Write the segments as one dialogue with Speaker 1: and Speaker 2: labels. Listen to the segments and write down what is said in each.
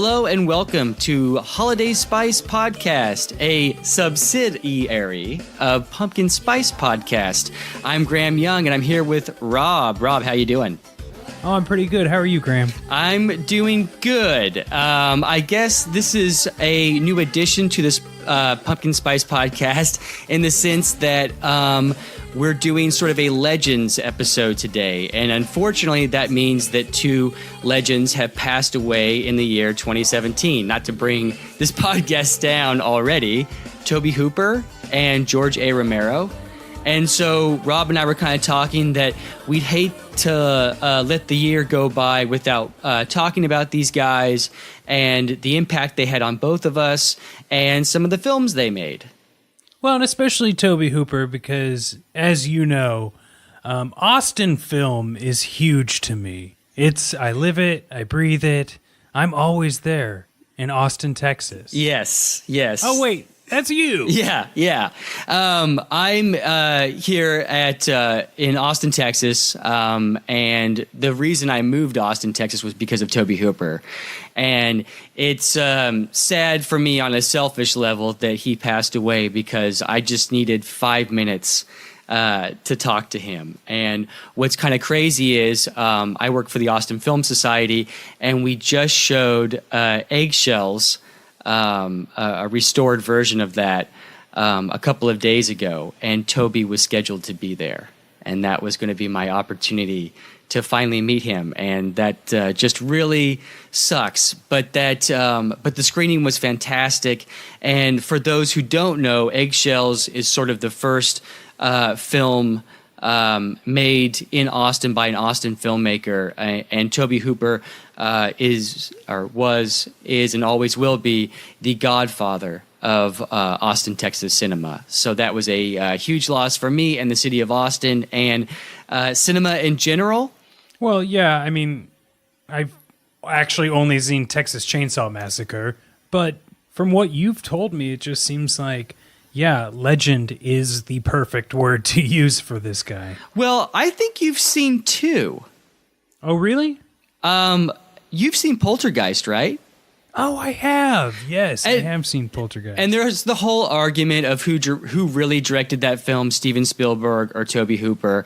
Speaker 1: Hello and welcome to Holiday Spice Podcast, a subsidiary of Pumpkin Spice Podcast. I'm Graham Young, and I'm here with Rob. Rob, how you doing?
Speaker 2: Oh, I'm pretty good. How are you, Graham?
Speaker 1: I'm doing good. I guess this is a new addition to this Pumpkin Spice Podcast in the sense that we're doing sort of a Legends episode today. And unfortunately, that means that two legends have passed away in the year 2017. Not to bring this podcast down already, Tobe Hooper and George A. Romero. And so Rob and I were kind of talking that we'd hate to let the year go by without talking about these guys and the impact they had on both of us and some of the films they made.
Speaker 2: Well, and especially Tobe Hooper, because, as you know, Austin film is huge to me. I live it, I breathe it. I'm always there in Austin, Texas.
Speaker 1: Yes.
Speaker 2: Oh, wait. That's you.
Speaker 1: Yeah. I'm here in Austin, Texas, and the reason I moved to Austin, Texas was because of Tobe Hooper. And it's sad for me on a selfish level that he passed away because I just needed 5 minutes to talk to him. And what's kind of crazy is I work for the Austin Film Society, and we just showed Eggshells, a restored version of that a couple of days ago, and Tobe was scheduled to be there, and that was going to be my opportunity to finally meet him, and that just really sucks. But the screening was fantastic, and for those who don't know, Eggshells is sort of the first film made in Austin by an Austin filmmaker, and Tobe Hooper is, and always will be the godfather of Austin, Texas cinema. So that was a huge loss for me and the city of Austin and cinema in general.
Speaker 2: Well, yeah, I mean, I've actually only seen Texas Chainsaw Massacre, but from what you've told me, it just seems like, yeah, legend is the perfect word to use for this guy.
Speaker 1: Well, I think you've seen two.
Speaker 2: Oh, really?
Speaker 1: You've seen Poltergeist, right?
Speaker 2: Oh, I have. Yes, I have seen Poltergeist.
Speaker 1: And there's the whole argument of who really directed that film, Steven Spielberg or Tobe Hooper.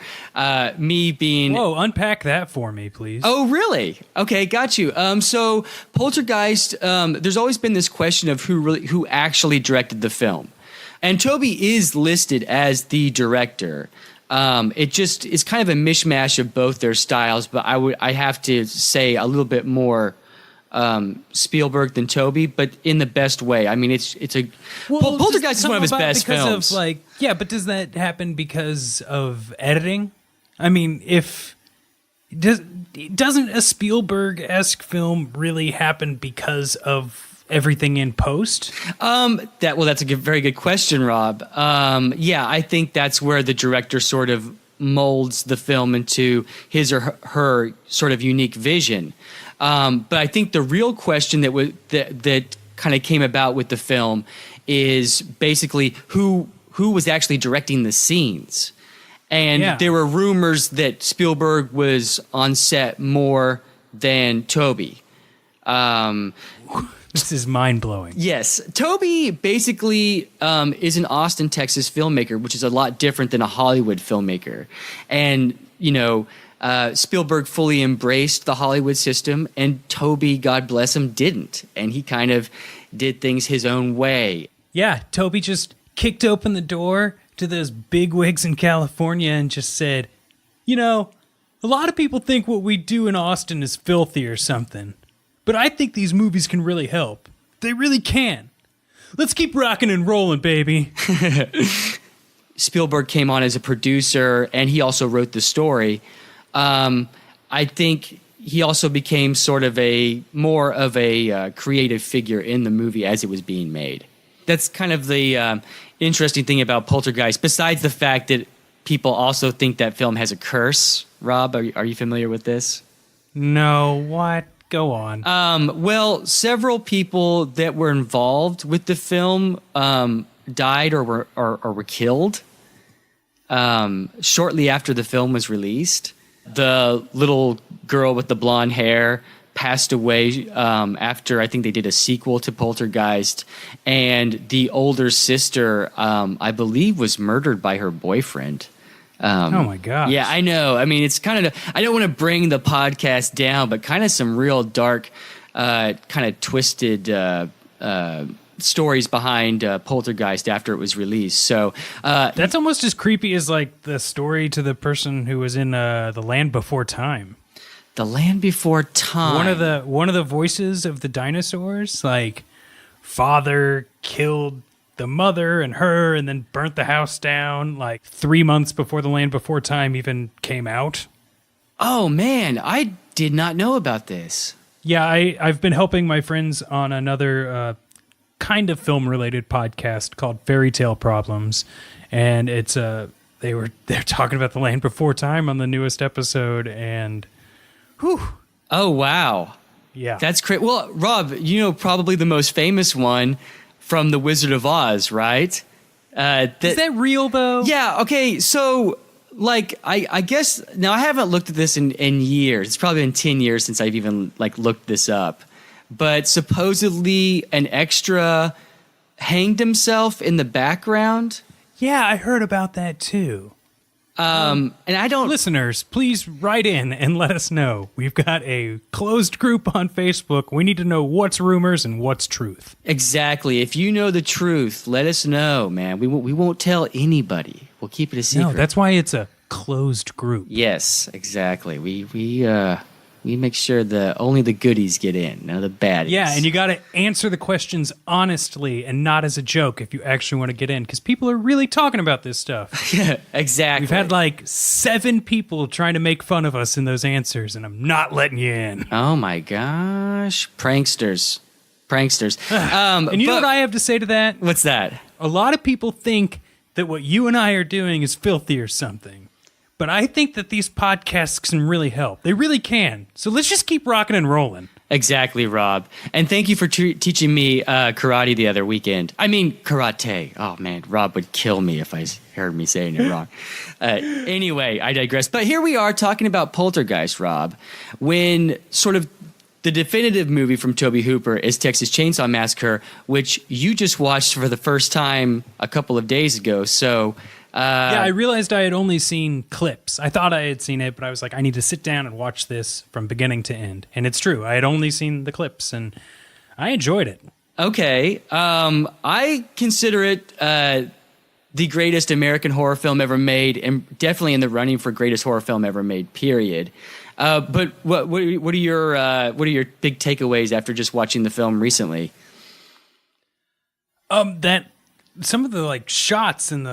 Speaker 1: Me being...
Speaker 2: Whoa, unpack that for me, please.
Speaker 1: Oh, really? Okay, got you. So Poltergeist, there's always been this question of who actually directed the film. And Tobe is listed as the director. It just is kind of a mishmash of both their styles, but I have to say a little bit more Spielberg than Tobe, but in the best way. I mean, Poltergeist is one of his best films.
Speaker 2: But does that happen because of editing? I mean, doesn't a Spielberg-esque film really happen because of everything in post?
Speaker 1: That's a very good question, Rob. I think that's where the director sort of molds the film into his or her sort of unique vision. But I think the real question that kind of came about with the film is basically who was actually directing the scenes. And there were rumors that Spielberg was on set more than Tobe.
Speaker 2: This is mind-blowing.
Speaker 1: Yes. Tobe basically is an Austin, Texas filmmaker, which is a lot different than a Hollywood filmmaker. And, Spielberg fully embraced the Hollywood system, and Tobe, God bless him, didn't. And he kind of did things his own way.
Speaker 2: Yeah, Tobe just kicked open the door to those bigwigs in California and just said, a lot of people think what we do in Austin is filthy or something. But I think these movies can really help. They really can. Let's keep rocking and rolling, baby.
Speaker 1: Spielberg came on as a producer, and he also wrote the story. I think he also became sort of more of a creative figure in the movie as it was being made. That's kind of the interesting thing about Poltergeist, besides the fact that people also think that film has a curse. Rob, are you familiar with this?
Speaker 2: No, what? Go on.
Speaker 1: Well, several people that were involved with the film died or were killed shortly after the film was released. The little girl with the blonde hair passed away after I think they did a sequel to Poltergeist, and the older sister, I believe, was murdered by her boyfriend.
Speaker 2: Oh my gosh.
Speaker 1: Yeah, I know. I mean, it's kind of, I don't want to bring the podcast down, but kind of some real dark, kind of twisted stories behind Poltergeist after it was released. So
Speaker 2: that's almost as creepy as like the story to the person who was in The Land Before Time.
Speaker 1: The Land Before Time.
Speaker 2: One of the voices of the dinosaurs, like father killed the mother and her and then burnt the house down like 3 months before The Land Before Time even came out.
Speaker 1: Oh man, I did not know about this.
Speaker 2: Yeah, I've been helping my friends on another kind of film related podcast called Fairy Tale Problems, and it's they're talking about The Land Before Time on the newest episode, and whew.
Speaker 1: Oh wow.
Speaker 2: Yeah.
Speaker 1: That's great. Well, Rob, you know probably the most famous one from The Wizard of Oz, right?
Speaker 2: Is that real though?
Speaker 1: Yeah, okay, so like I guess now I haven't looked at this in years. It's probably been 10 years since I've even like looked this up. But supposedly an extra hanged himself in the background.
Speaker 2: Yeah, I heard about that too.
Speaker 1: And I don't...
Speaker 2: Listeners, please write in and let us know. We've got a closed group on Facebook. We need to know what's rumors and what's truth.
Speaker 1: Exactly. If you know the truth, let us know, man. We won't tell anybody. We'll keep it a secret.
Speaker 2: No, that's why it's a closed group.
Speaker 1: Yes, exactly. We make sure only the goodies get in, none of the baddies.
Speaker 2: Yeah, and you got to answer the questions honestly and not as a joke if you actually want to get in, because people are really talking about this stuff.
Speaker 1: Yeah, exactly.
Speaker 2: We've had like 7 people trying to make fun of us in those answers, and I'm not letting you in.
Speaker 1: Oh my gosh, pranksters.
Speaker 2: And you know what I have to say to that?
Speaker 1: What's that?
Speaker 2: A lot of people think that what you and I are doing is filthy or something. But I think that these podcasts can really help. They really can. So let's just keep rocking and rolling.
Speaker 1: Exactly, Rob. And thank you for teaching me karate the other weekend. I mean, karate. Oh, man, Rob would kill me if I heard me saying it wrong. Anyway, I digress. But here we are talking about Poltergeist, Rob, when sort of the definitive movie from Tobe Hooper is Texas Chainsaw Massacre, which you just watched for the first time a couple of days ago. So...
Speaker 2: yeah, I realized I had only seen clips. I thought I had seen it, but I was like, I need to sit down and watch this from beginning to end. And it's true. I had only seen the clips, and I enjoyed it.
Speaker 1: Okay. I consider it the greatest American horror film ever made, and definitely in the running for greatest horror film ever made, period. But what are your big takeaways after just watching the film recently?
Speaker 2: That some of the like shots and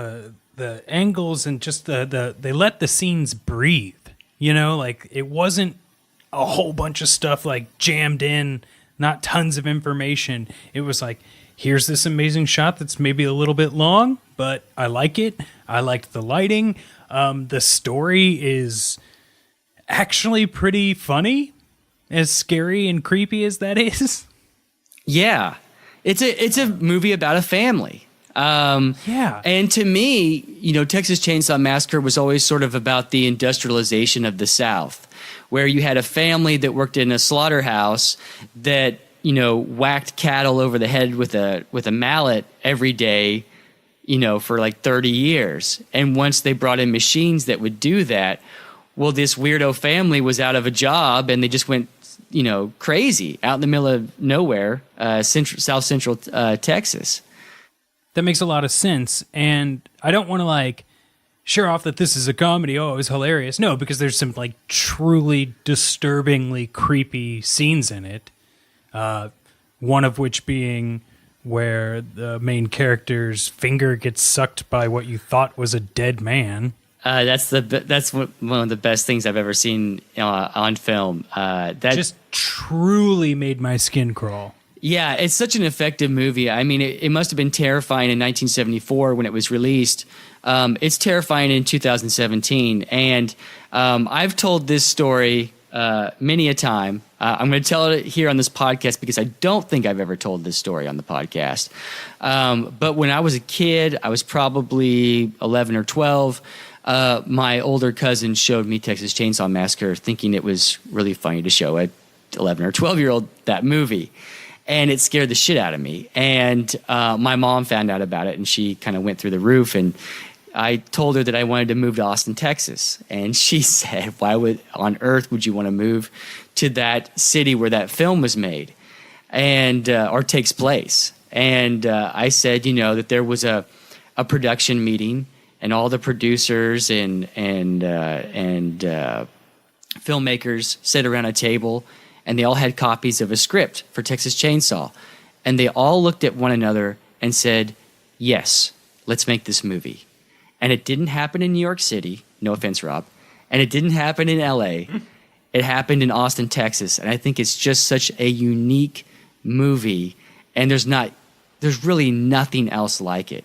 Speaker 2: the angles and just they let the scenes breathe, you know, like it wasn't a whole bunch of stuff like jammed in, not tons of information. It was like, here's this amazing shot that's maybe a little bit long, but I like it. I liked the lighting. The story is actually pretty funny, as scary and creepy as that is.
Speaker 1: Yeah, it's a movie about a family.
Speaker 2: Yeah.
Speaker 1: And to me, you know, Texas Chainsaw Massacre was always sort of about the industrialization of the South, where you had a family that worked in a slaughterhouse that, you know, whacked cattle over the head with a mallet every day, you know, for like 30 years. And once they brought in machines that would do that, well, this weirdo family was out of a job and they just went, you know, crazy out in the middle of nowhere, South Central Texas.
Speaker 2: That makes a lot of sense. And I don't want to like share off that this is a comedy. Oh, it was hilarious. No, because there's some like truly disturbingly creepy scenes in it. One of which being where the main character's finger gets sucked by what you thought was a dead man.
Speaker 1: That's one of the best things I've ever seen on film. That
Speaker 2: just truly made my skin crawl.
Speaker 1: Yeah, it's such an effective movie. I mean, it must have been terrifying in 1974 when it was released. It's terrifying in 2017. And I've told this story many a time. I'm going to tell it here on this podcast because I don't think I've ever told this story on the podcast. But when I was a kid, I was probably 11 or 12. My older cousin showed me Texas Chainsaw Massacre, thinking it was really funny to show it 11 or 12-year-old that movie. And it scared the shit out of me. And my mom found out about it, and she kind of went through the roof. And I told her that I wanted to move to Austin, Texas. And she said, why on earth would you want to move to that city where that film was made and or takes place? And I said, that there was a production meeting, and all the producers and filmmakers sit around a table, and they all had copies of a script for Texas Chainsaw. And they all looked at one another and said, yes, let's make this movie. And it didn't happen in New York City. No offense, Rob. And it didn't happen in LA. It happened in Austin, Texas. And I think it's just such a unique movie. And there's really nothing else like it.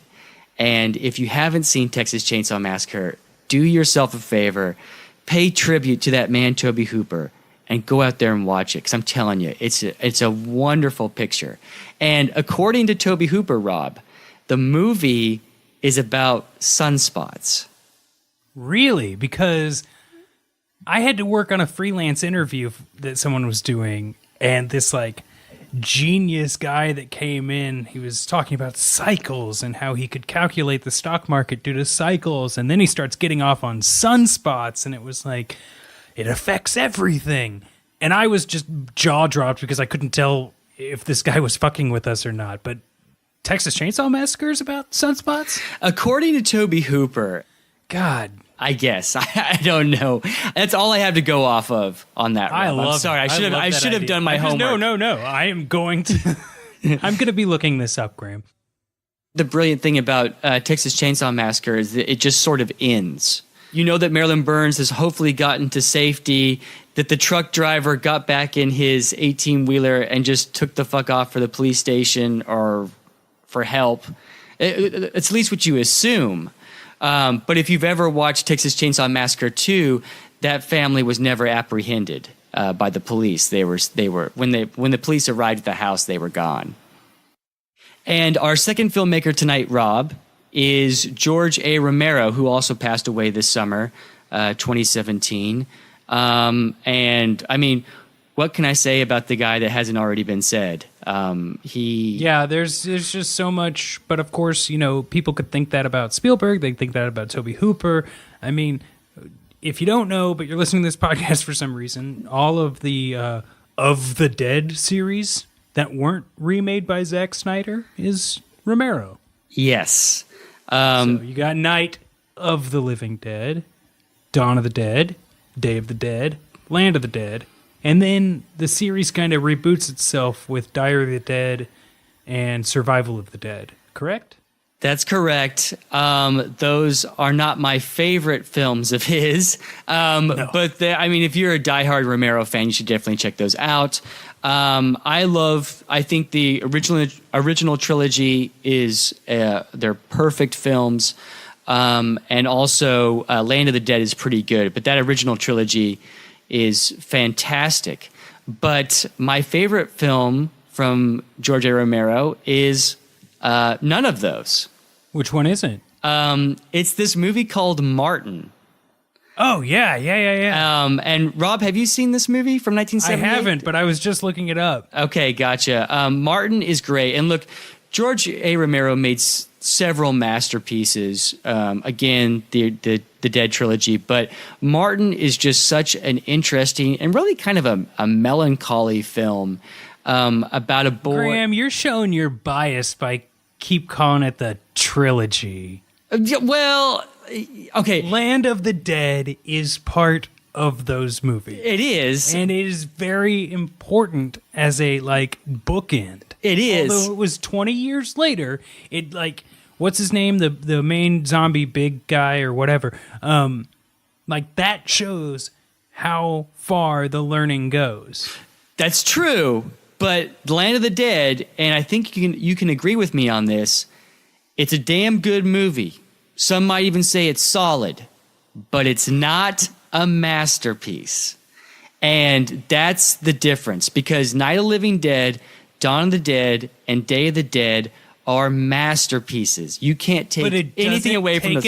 Speaker 1: And if you haven't seen Texas Chainsaw Massacre, do yourself a favor, pay tribute to that man, Tobe Hooper, and go out there and watch it. Because I'm telling you, it's a wonderful picture. And according to Tobe Hooper, Rob, the movie is about sunspots.
Speaker 2: Really? Because I had to work on a freelance interview that someone was doing, and this genius guy that came in, he was talking about cycles and how he could calculate the stock market due to cycles, and then he starts getting off on sunspots, and it was it affects everything. And I was just jaw dropped because I couldn't tell if this guy was fucking with us or not. But Texas Chainsaw Massacre is about sunspots?
Speaker 1: According to Tobe Hooper,
Speaker 2: God,
Speaker 1: I guess. I don't know. That's all I have to go off of on that. I'm sorry. I should have done my homework.
Speaker 2: No. I am going to. I'm going to be looking this up, Graham.
Speaker 1: The brilliant thing about Texas Chainsaw Massacre is that it just sort of ends. You know that Marilyn Burns has hopefully gotten to safety, that the truck driver got back in his 18-wheeler and just took the fuck off for the police station or for help. It's at least what you assume. But if you've ever watched Texas Chainsaw Massacre 2, that family was never apprehended by the police. They were when the police arrived at the house, they were gone. And our second filmmaker tonight, Rob, is George A. Romero, who also passed away this summer, 2017. And I mean, what can I say about the guy that hasn't already been said? There's
Speaker 2: just so much. But of course, people could think that about Spielberg. They think that about Tobe Hooper. I mean, if you don't know, but you're listening to this podcast for some reason, all of the Of the Dead series that weren't remade by Zack Snyder is Romero.
Speaker 1: Yes.
Speaker 2: So you got Night of the Living Dead, Dawn of the Dead, Day of the Dead, Land of the Dead, and then the series kind of reboots itself with Diary of the Dead and Survival of the Dead, correct?
Speaker 1: That's correct. Those are not my favorite films of his.
Speaker 2: No.
Speaker 1: But if you're a diehard Romero fan, you should definitely check those out. I think the original trilogy is they're perfect films. And also Land of the Dead is pretty good, but that original trilogy is fantastic. But my favorite film from George A. Romero is none of those.
Speaker 2: Which one is it?
Speaker 1: It's this movie called Martin.
Speaker 2: Oh, yeah.
Speaker 1: And Rob, have you seen this movie from 1978?
Speaker 2: I haven't, but I was just looking it up.
Speaker 1: Okay, gotcha. Martin is great. And look, George A. Romero made several masterpieces. Again, the Dead trilogy. But Martin is just such an interesting and really kind of a melancholy film about a boy.
Speaker 2: Graham, you're showing your bias by keep calling it the trilogy.
Speaker 1: Well, okay.
Speaker 2: Land of the Dead is part of those movies.
Speaker 1: It is.
Speaker 2: And it is very important as a bookend.
Speaker 1: It is.
Speaker 2: Although it was 20 years later, it what's his name? The main zombie big guy or whatever. That shows how far the learning goes.
Speaker 1: That's true. But Land of the Dead, and I think you can agree with me on this, it's a damn good movie. Some might even say it's solid, but it's not a masterpiece. And that's the difference, because Night of the Living Dead, Dawn of the Dead, and Day of the Dead are masterpieces. You can't take anything away from those.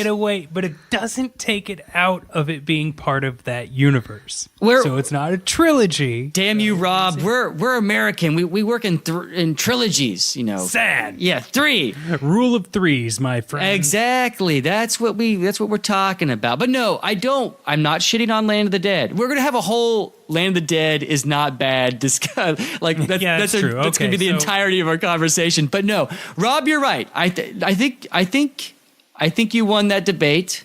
Speaker 2: But it doesn't take it out of it being part of that universe.
Speaker 1: We're-
Speaker 2: So it's not a trilogy.
Speaker 1: Damn you, Rob. We're American. We work in trilogies, you know.
Speaker 2: Sad.
Speaker 1: Yeah, 3.
Speaker 2: Rule of threes, my friend.
Speaker 1: Exactly. That's what we're talking about. But no, I'm not shitting on Land of the Dead. We're gonna have a whole Land of the Dead is not bad discuss. Like that's
Speaker 2: true.
Speaker 1: That's gonna be the entirety of our conversation. But no, Rob, you're right. I think you won that debate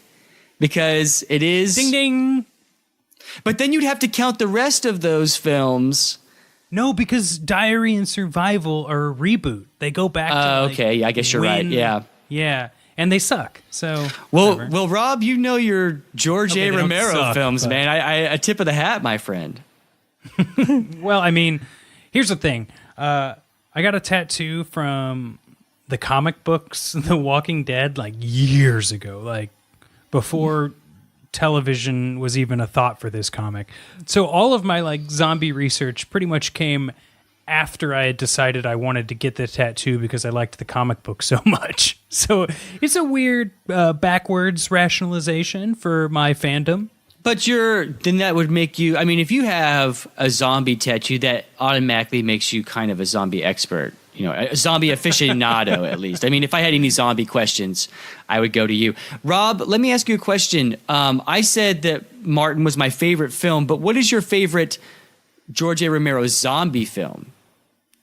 Speaker 1: because it is
Speaker 2: Ding ding.
Speaker 1: But then you'd have to count the rest of those films.
Speaker 2: No, because Diary and Survival are a reboot. They go back to
Speaker 1: okay, I guess you're right. Yeah.
Speaker 2: Yeah. And they suck. So
Speaker 1: well, Rob, you know your George
Speaker 2: Okay,
Speaker 1: A.
Speaker 2: they don't
Speaker 1: Romero
Speaker 2: suck,
Speaker 1: films,
Speaker 2: but-
Speaker 1: man. A tip of the hat, my friend.
Speaker 2: Well, I mean, here's the thing. I got a tattoo from the comic books, The Walking Dead, like years ago, like before television was even a thought for this comic. So all of my like zombie research pretty much came after I had decided I wanted to get the tattoo because I liked the comic book so much. So it's a weird backwards rationalization for my fandom.
Speaker 1: But then that would make you, I mean, if you have a zombie tattoo, that automatically makes you kind of a zombie expert, you know, a zombie aficionado at least. I mean, if I had any zombie questions, I would go to you. Rob, let me ask you a question. I said that Martin was my favorite film, but what is your favorite George A. Romero zombie film?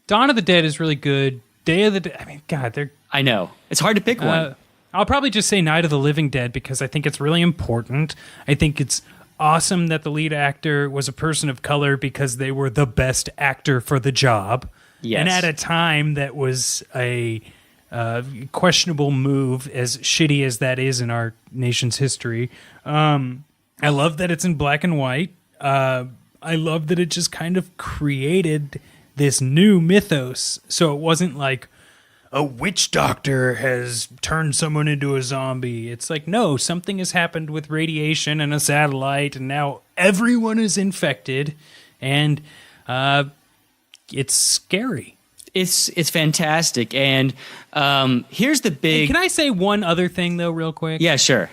Speaker 2: Dawn of the Dead is really good. Day of the Dead, I mean, God, they're...
Speaker 1: I know. It's hard to pick one.
Speaker 2: I'll probably just say Night of the Living Dead because I think it's really important. I think it's awesome that the lead actor was a person of color because they were the best actor for the job.
Speaker 1: Yes.
Speaker 2: And at a time that was a questionable move, as shitty as that is in our nation's history. I love that it's in black and white. I love that it just kind of created this new mythos. So it wasn't like, a witch doctor has turned someone into a zombie. It's like, no, something has happened with radiation and a satellite, and now everyone is infected, and it's scary.
Speaker 1: It's fantastic. And here's the big...
Speaker 2: Hey, can I say one other thing, though, real quick?
Speaker 1: Yeah, sure.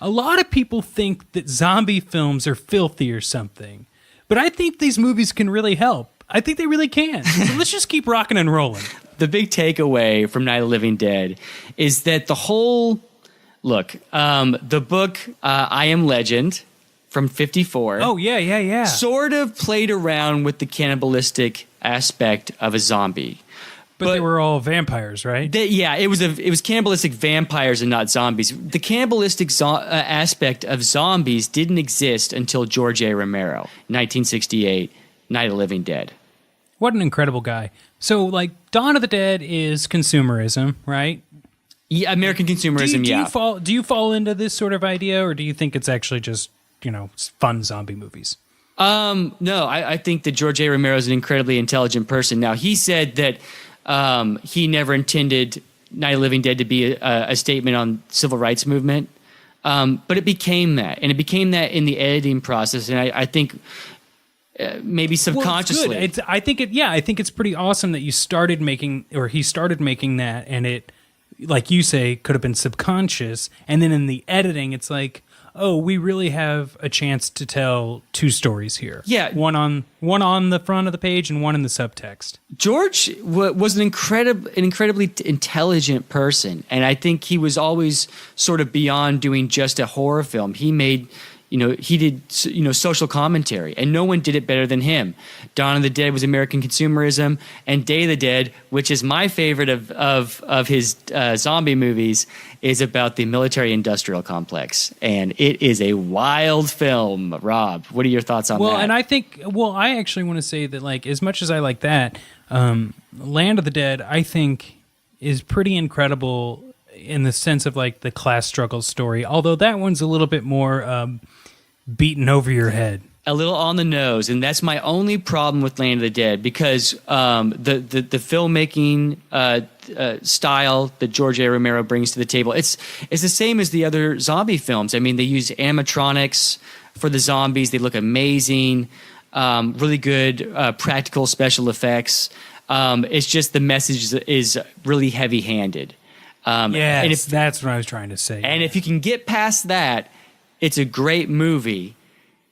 Speaker 2: A lot of people think that zombie films are filthy or something, but I think these movies can really help. I think they really can. So let's just keep rocking and rolling.
Speaker 1: The big takeaway from Night of the Living Dead is that the whole... Look, the book I Am Legend from 1954...
Speaker 2: Oh, yeah.
Speaker 1: Sort of played around with the cannibalistic aspect of a zombie.
Speaker 2: But they were all vampires, right?
Speaker 1: It was cannibalistic vampires and not zombies. The cannibalistic aspect of zombies didn't exist until George A. Romero, 1968, Night of the Living Dead.
Speaker 2: What an incredible guy. So, like, Dawn of the Dead is consumerism, right?
Speaker 1: Yeah, American consumerism,
Speaker 2: Do you fall into this sort of idea, or do you think it's actually just, fun zombie movies?
Speaker 1: No, I think that George A. Romero is an incredibly intelligent person. Now, he said that he never intended Night of the Living Dead to be a statement on civil rights movement, but it became that. And it became that in the editing process, and I think... maybe subconsciously.
Speaker 2: Well, it's good. I think it's pretty awesome that he started making that, and it, like you say, could have been subconscious. And then in the editing, it's like, oh, we really have a chance to tell two stories here.
Speaker 1: Yeah,
Speaker 2: one on the front of the page and one in the subtext. George
Speaker 1: was an incredibly intelligent person, and I think he was always sort of beyond doing just a horror film. He made. He did, social commentary, and no one did it better than him. Dawn of the Dead was American consumerism, and Day of the Dead, which is my favorite of his zombie movies, is about the military-industrial complex, and it is a wild film. Rob, what are your thoughts on that?
Speaker 2: Well, and I actually want to say that, like, as much as I like that, Land of the Dead, I think, is pretty incredible in the sense of, like, the class struggle story, although that one's a little bit more beaten over your head.
Speaker 1: A little on the nose, and that's my only problem with Land of the Dead, because the filmmaking style that George A. Romero brings to the table, it's the same as the other zombie films. I mean, they use animatronics for the zombies. They look amazing, really good practical special effects. It's just the message is really heavy-handed.
Speaker 2: Yes, that's what I was trying to say.
Speaker 1: And if you can get past that, it's a great movie.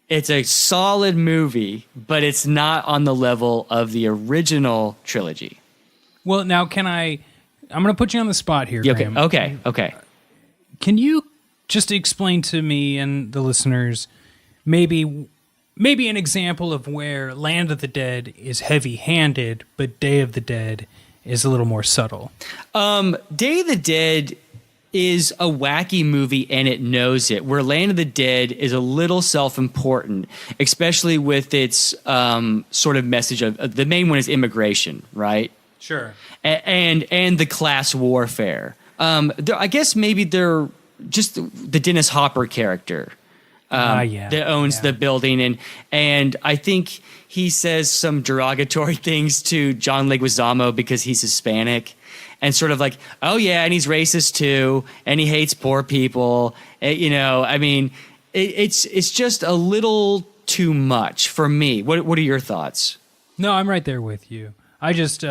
Speaker 1: It's a solid movie, but it's not on the level of the original trilogy.
Speaker 2: Well, now I'm going to put you on the spot here, Graham.
Speaker 1: Okay.
Speaker 2: Can you just explain to me and the listeners maybe an example of where Land of the Dead is heavy-handed, but Day of the Dead is a little more subtle?
Speaker 1: Day of the Dead is a wacky movie, and it knows it, where Land of the Dead is a little self-important, especially with its sort of message of the main one is immigration, right?
Speaker 2: Sure.
Speaker 1: And the class warfare. I guess maybe they're just the Dennis Hopper character that owns the building, and I think he says some derogatory things to John Leguizamo because he's Hispanic, and sort of like, oh yeah, and he's racist too, and he hates poor people. I mean, it's just a little too much for me. What are your thoughts?
Speaker 2: No, I'm right there with you. I just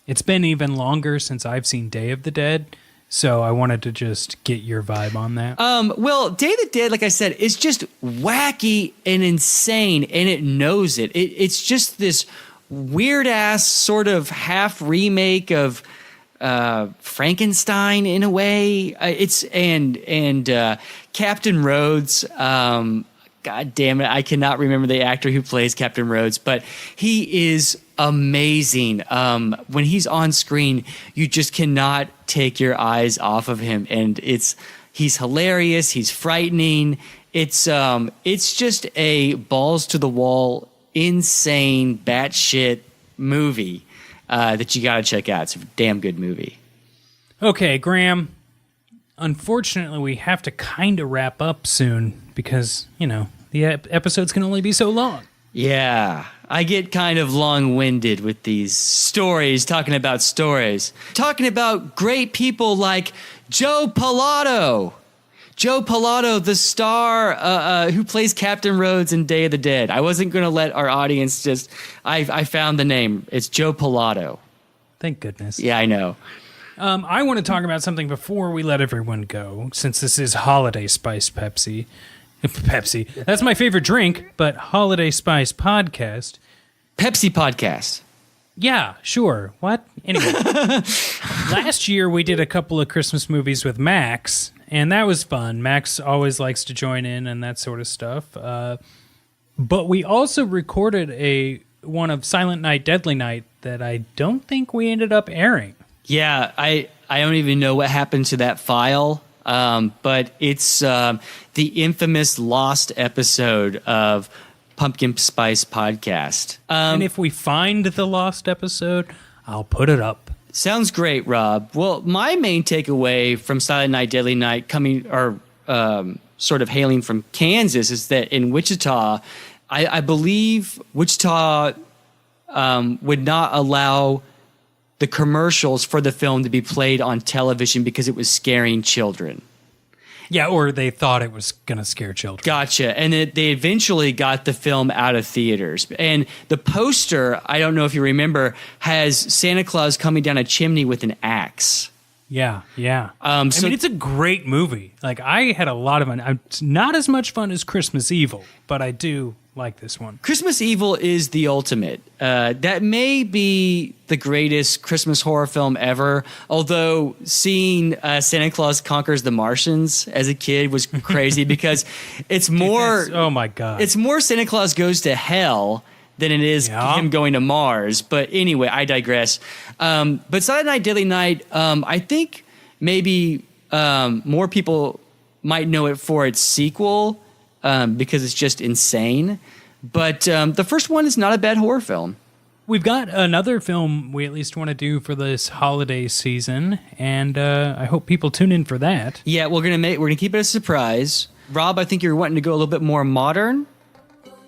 Speaker 2: it's been even longer since I've seen Day of the Dead, so I wanted to just get your vibe on that.
Speaker 1: Well, Day of the Dead, like I said, is just wacky and insane, and it knows it. It's just this weird ass sort of half remake of Frankenstein in a way. Captain Rhodes. God damn it, I cannot remember the actor who plays Captain Rhodes, but he is amazing. When he's on screen, you just cannot take your eyes off of him, and he's hilarious. He's frightening. It's just a balls to the wall, insane, batshit movie that you got to check out. It's a damn good movie.
Speaker 2: Okay, Graham. Unfortunately, we have to kind of wrap up soon because, the episodes can only be so long.
Speaker 1: Yeah, I get kind of long-winded with these stories, talking about great people like Joe Pilato. Joe Pilato, the star who plays Captain Rhodes in Day of the Dead. I wasn't going to let our audience I found the name. It's Joe Pilato.
Speaker 2: Thank goodness.
Speaker 1: Yeah, I know.
Speaker 2: I want to talk about something before we let everyone go, since this is Holiday Spice Pepsi. Pepsi. That's my favorite drink, but Holiday Spice Podcast.
Speaker 1: Pepsi Podcast.
Speaker 2: Yeah, sure. What? Anyway. Last year, we did a couple of Christmas movies with Max, and that was fun. Max always likes to join in and that sort of stuff. But we also recorded one of Silent Night, Deadly Night that I don't think we ended up airing.
Speaker 1: Yeah, I don't even know what happened to that file, but it's the infamous lost episode of Pumpkin Spice Podcast.
Speaker 2: And if we find the lost episode, I'll put it up.
Speaker 1: Sounds great, Rob. Well, my main takeaway from Silent Night, Deadly Night sort of hailing from Kansas is that in Wichita, I believe Wichita would not allow the commercials for the film to be played on television because it was scaring children.
Speaker 2: Yeah, or they thought it was going to scare children.
Speaker 1: Gotcha. And they eventually got the film out of theaters. And the poster, I don't know if you remember, has Santa Claus coming down a chimney with an axe.
Speaker 2: Yeah. I mean, it's a great movie. Like, I had a lot of fun. It's not as much fun as Christmas Evil, but I do like this one.
Speaker 1: Christmas Evil is the ultimate. That may be the greatest Christmas horror film ever, although seeing Santa Claus Conquers the Martians as a kid was crazy because it's more...
Speaker 2: oh my God.
Speaker 1: It's more Santa Claus Goes to Hell than it is him going to Mars. But anyway, I digress. But Silent Night, Deadly Night, I think maybe more people might know it for its sequel because it's just insane. But the first one is not a bad horror film.
Speaker 2: We've got another film we at least want to do for this holiday season, and I hope people tune in for that.
Speaker 1: Yeah, we're gonna keep it a surprise. Rob, I think you're wanting to go a little bit more modern.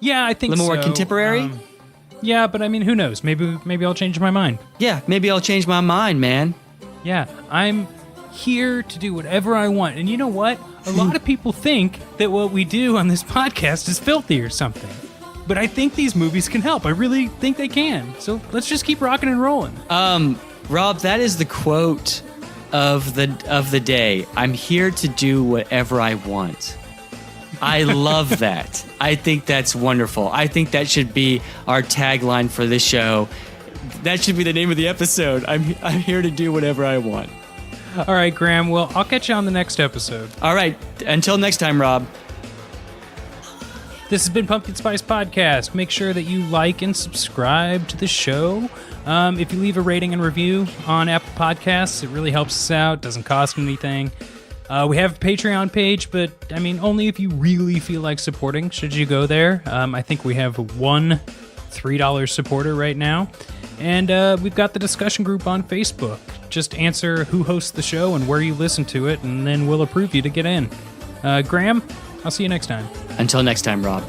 Speaker 2: Yeah, I think so.
Speaker 1: A little more contemporary?
Speaker 2: Yeah, but I mean, who knows? Maybe I'll change my mind.
Speaker 1: Yeah, maybe I'll change my mind, man.
Speaker 2: Yeah, I'm here to do whatever I want. And you know what? A lot of people think that what we do on this podcast is filthy or something. but I think these movies can help. I really think they can. So let's just keep rocking and rolling.
Speaker 1: Rob, that is the quote of the day. I'm here to do whatever I want. I love that. I think that's wonderful. I think that should be our tagline for this show. That should be the name of the episode. I'm here to do whatever I want.
Speaker 2: All right, Graham. Well, I'll catch you on the next episode.
Speaker 1: All right. Until next time, Rob.
Speaker 2: This has been Pumpkin Spice Podcast. Make sure that you like and subscribe to the show. If you leave a rating and review on Apple Podcasts, it really helps us out. Doesn't cost anything. We have a Patreon page, but I mean, only if you really feel like supporting should you go there. I think we have one $3 supporter right now. And we've got the discussion group on Facebook. Just answer who hosts the show and where you listen to it, and then we'll approve you to get in. Graham, I'll see you next time.
Speaker 1: Until next time, Rob.